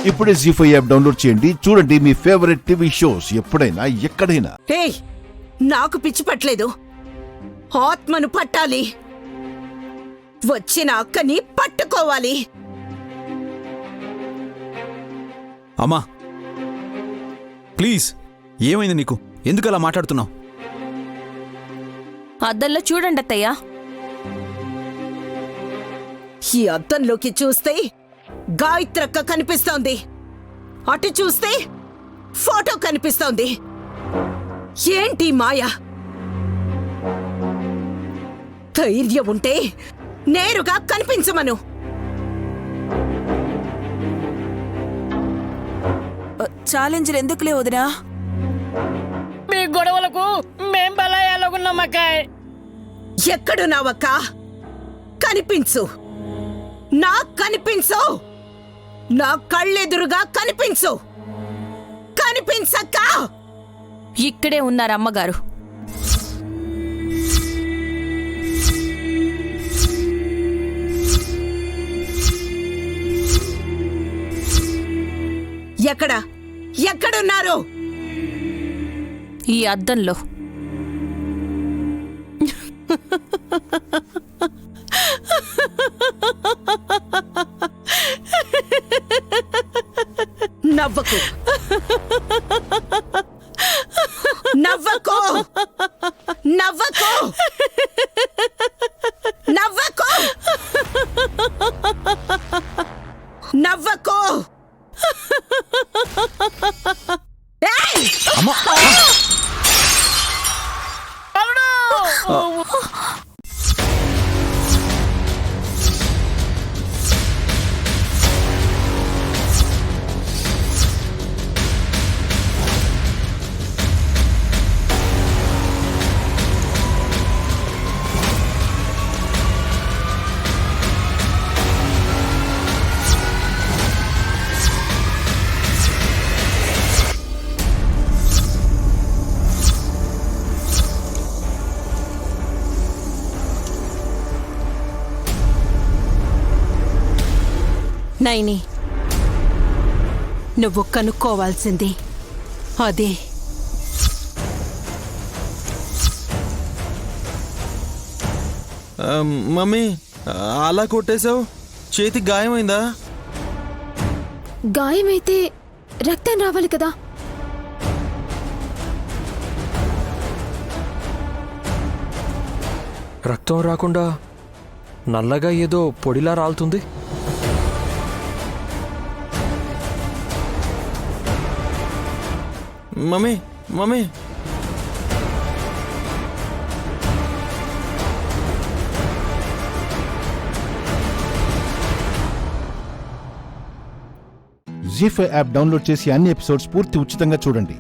ఇప్పుడే జీ5 app download చేయండి. చూడండి మీ ఫేవరెట్ టీవీ షోస్ ఎప్పుడైనా ఎక్కడైనా. నాకు పిచ్చి పట్టలేదు, ఆత్మను పట్టాలి. వచ్చిన అక్కని పట్టుకోవాలి. అమ్మా ప్లీజ్, ఏమైంది నీకు? ఎందుకు అలా మాట్లాడుతున్నావు? అద్దంలో చూడండి అత్తయ్య. ఈ అద్దంలోకి చూస్తే గాయత్రక్క కనిపిస్తోంది, అటు చూస్తే ఫోటో కనిపిస్తోంది. ఏంటి మాయ? ధైర్యం ఉంటే నేరుగా కనిపించమను. ఛాలెంజ్లు ఎందుకులే వదినా? మీ గొడవలకు మేం బలాయాలకున్నామక్కాయ్. ఎక్కడున్నావక్క? కనిపించు, నాకు కనిపించు, నా కళ్ళెదురుగా కనిపించు. కనిపించక్క. ఇక్కడే ఉన్నారు అమ్మగారు. ఎక్కడున్నారు? ఈ అద్దంలో. నవ్వకు, నవ్వకు, నవ్వకు, నవ్వకు, నవ్వకు. నైని, నువ్వు కనుక్కోవాల్సింది అదే. మమ్మీ అలా కొట్టేశావు, చేతికి గాయమైందా? గాయమైతే రక్తం రావాలి కదా. రక్తం రాకుండా నల్లగా ఏదో పొడిలా రాలుతుంది. మమ్మీ మమ్మీ జీ5 యాప్ డౌన్లోడ్ చేసి అన్ని ఎపిసోడ్స్ పూర్తి ఉచితంగా చూడండి.